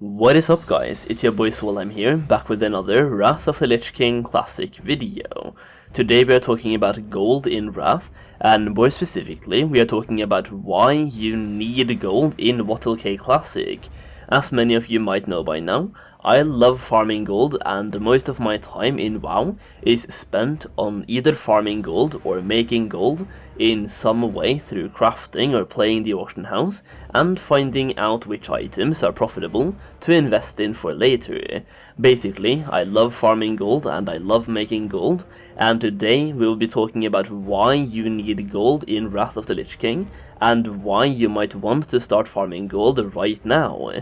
What is up guys, it's your boy Swell here, back with another Wrath of the Lich King Classic video. Today we are talking about gold in Wrath, and more specifically we are talking about why you need gold in WOTLK Classic. As many of you might know by now, I love farming gold, and most of my time in WoW is spent on either farming gold or making gold in some way through crafting or playing the auction house and finding out which items are profitable to invest in for later. Basically, I love farming gold and I love making gold, and today we will be talking about why you need gold in Wrath of the Lich King and why you might want to start farming gold right now.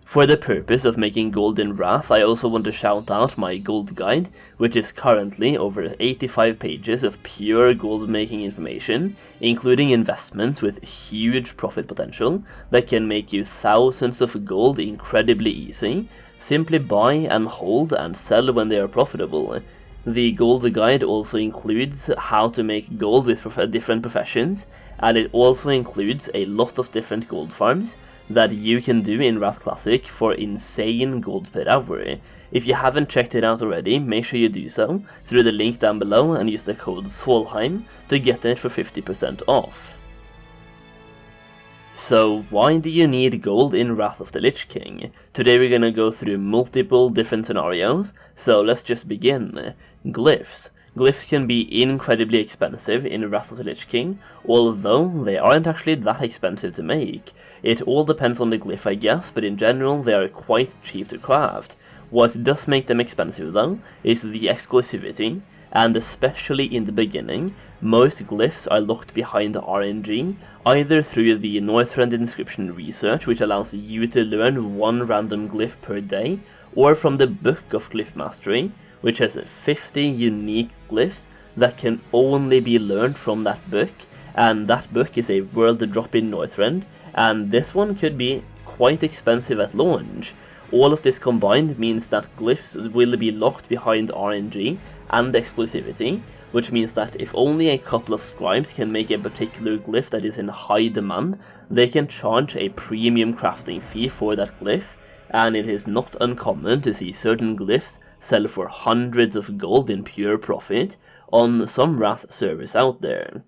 For the purpose of making gold in Wrath, I also want to shout out my gold guide, which is currently over 85 pages of pure gold making information, including investments with huge profit potential that can make you thousands of gold incredibly easy. Simply buy and hold and sell when they are profitable. The gold guide also includes how to make gold with different professions, and it also includes a lot of different gold farms that you can do in Wrath Classic for insane gold per hour. If you haven't checked it out already, make sure you do so through the link down below and use the code SWOLHEIM to get it for 50% off. So why do you need gold in Wrath of the Lich King? Today we're gonna go through multiple different scenarios, so let's just begin. Glyphs. Glyphs can be incredibly expensive in Wrath of the Lich King, although they aren't actually that expensive to make. It all depends on the glyph I guess, but in general they are quite cheap to craft. What does make them expensive though is the exclusivity, and especially in the beginning, most glyphs are locked behind RNG, either through the Northrend inscription research, which allows you to learn one random glyph per day, or from the Book of Glyph Mastery, which has 50 unique glyphs that can only be learned from that book, and that book is a world drop in Northrend, and this one could be quite expensive at launch. All of this combined means that glyphs will be locked behind RNG and exclusivity, which means that if only a couple of scribes can make a particular glyph that is in high demand, they can charge a premium crafting fee for that glyph, and it is not uncommon to see certain glyphs sell for hundreds of gold in pure profit on some Wrath servers out there.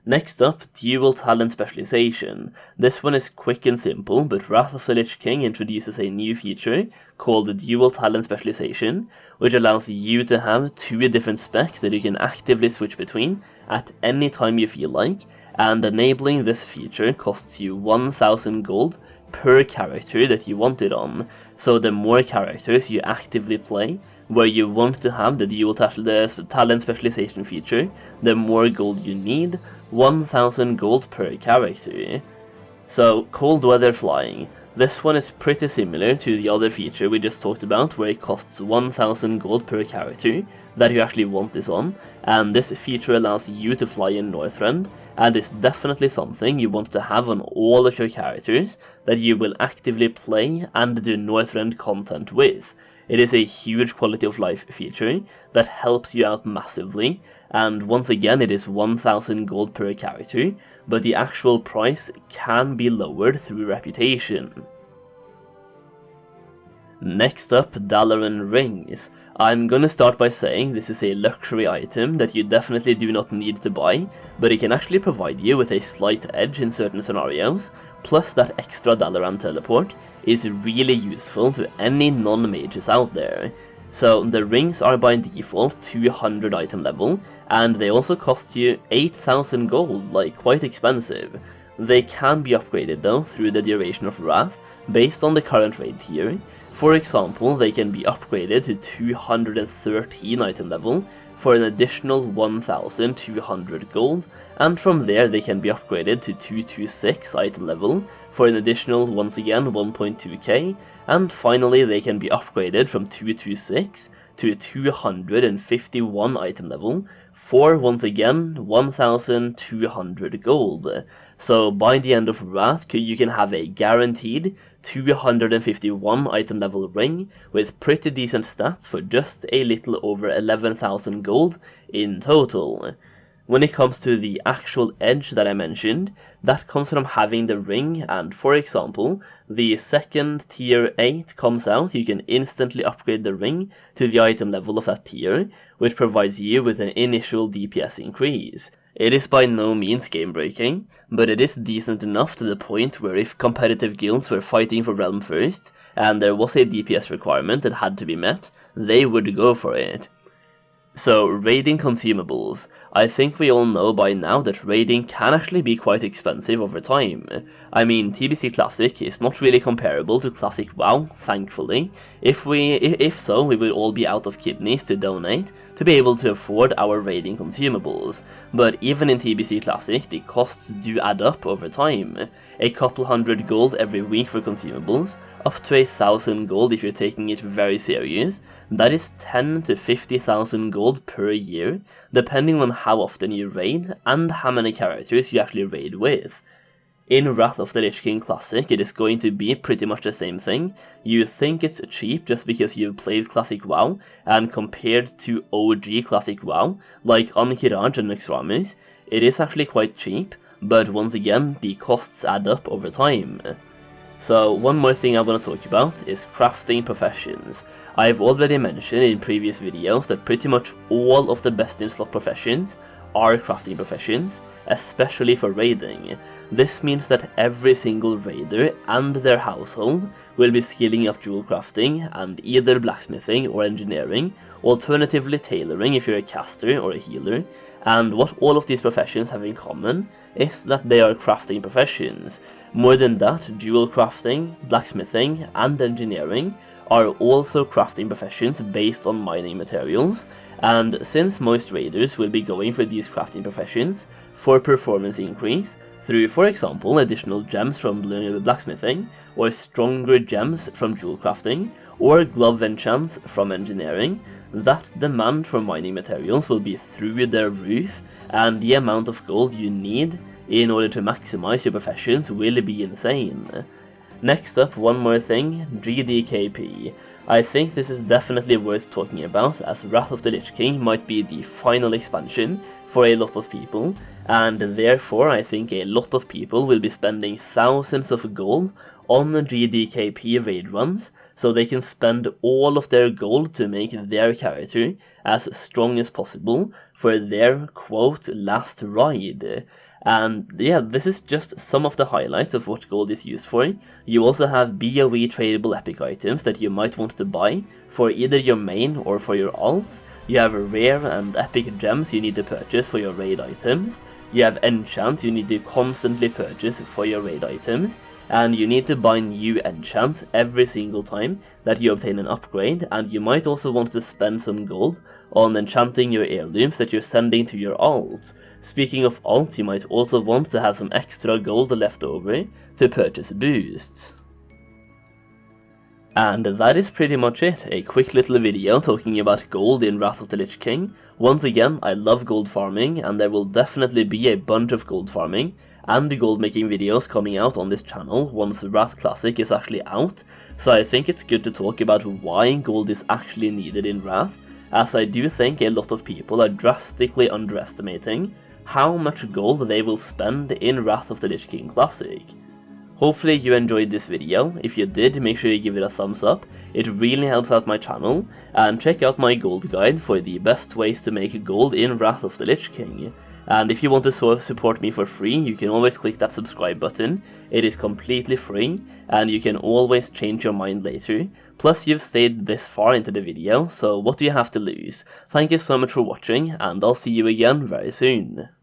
Next up, dual talent specialization. This one is quick and simple, but Wrath of the Lich King introduces a new feature called dual talent specialization, which allows you to have two different specs that you can actively switch between at any time you feel like, and enabling this feature costs you 1000 gold per character that you want it on. So the more characters you actively play where you want to have the dual talent specialization feature, the more gold you need, 1000 gold per character. So cold weather flying. This one is pretty similar to the other feature we just talked about, where it costs 1000 gold per character that you actually want this on, and this feature allows you to fly in Northrend, and is definitely something you want to have on all of your characters that you will actively play and do Northrend content with. It is a huge quality of life feature that helps you out massively, and once again it is 1000 gold per character, but the actual price can be lowered through reputation. Next up, Dalaran rings. I'm gonna start by saying this is a luxury item that you definitely do not need to buy, but it can actually provide you with a slight edge in certain scenarios, plus that extra Dalaran teleport is really useful to any non-mages out there. So the rings are by default 200 item level, and they also cost you 8000 gold, like quite expensive. They can be upgraded though through the duration of Wrath, based on the current raid tier. For example, they can be upgraded to 213 item level for an additional 1200 gold, and from there they can be upgraded to 226 item level for an additional, once again, 1.2k, and finally they can be upgraded from 226 to 251 item level for, once again, 1200 gold. So by the end of Wrath, you can have a guaranteed 251 item level ring with pretty decent stats for just a little over 11,000 gold in total. When it comes to the actual edge that I mentioned, that comes from having the ring, and for example, the second tier 8 comes out, you can instantly upgrade the ring to the item level of that tier, which provides you with an initial DPS increase. It is by no means game breaking, but it is decent enough to the point where if competitive guilds were fighting for Realm first, and there was a DPS requirement that had to be met, they would go for it. So, raiding consumables. I think we all know by now that raiding can actually be quite expensive over time. I mean, TBC Classic is not really comparable to Classic WoW, thankfully. If so, we would all be out of kidneys to donate to be able to afford our raiding consumables. But even in TBC Classic, the costs do add up over time. A couple hundred gold every week for consumables, up to 1,000 gold if you're taking it very serious. That is 10 to 50,000 gold per year, depending on how often you raid and how many characters you actually raid with. In Wrath of the Lich King Classic, it is going to be pretty much the same thing. You think it's cheap just because you've played Classic WoW, and compared to OG Classic WoW, like Ankiraj and Nexramus, it is actually quite cheap, but once again, the costs add up over time. So one more thing I want to talk about is crafting professions. I've already mentioned in previous videos that pretty much all of the best in slot professions are crafting professions, especially for raiding. This means that every single raider and their household will be skilling up jewel crafting and either blacksmithing or engineering, alternatively tailoring if you're a caster or a healer, and what all of these professions have in common is that they are crafting professions. More than that, jewel crafting, blacksmithing, and engineering are also crafting professions based on mining materials, and since most raiders will be going for these crafting professions for performance increase through, for example, additional gems from blacksmithing, or stronger gems from jewel crafting, or glove enchants from engineering, that demand for mining materials will be through their roof, and the amount of gold you need in order to maximize your professions will be insane. Next up, one more thing, GDKP. I think this is definitely worth talking about, as Wrath of the Lich King might be the final expansion for a lot of people, and therefore I think a lot of people will be spending thousands of gold on GDKP raid runs, so they can spend all of their gold to make their character as strong as possible for their, quote, last ride. And yeah, this is just some of the highlights of what gold is used for. You also have BOE tradable epic items that you might want to buy for either your main or for your alts. You have rare and epic gems you need to purchase for your raid items. You have enchants you need to constantly purchase for your raid items. And you need to buy new enchants every single time that you obtain an upgrade, and you might also want to spend some gold on enchanting your heirlooms that you're sending to your alts. Speaking of alts, you might also want to have some extra gold left over to purchase boosts. And that is pretty much it, a quick little video talking about gold in Wrath of the Lich King. Once again, I love gold farming, and there will definitely be a bunch of gold farming and the gold making videos coming out on this channel once Wrath Classic is actually out, so I think it's good to talk about why gold is actually needed in Wrath, as I do think a lot of people are drastically underestimating how much gold they will spend in Wrath of the Lich King Classic. Hopefully you enjoyed this video. If you did, make sure you give it a thumbs up, it really helps out my channel, and check out my gold guide for the best ways to make gold in Wrath of the Lich King. And if you want to support me for free, you can always click that subscribe button. It is completely free, and you can always change your mind later. Plus, you've stayed this far into the video, so what do you have to lose? Thank you so much for watching, and I'll see you again very soon.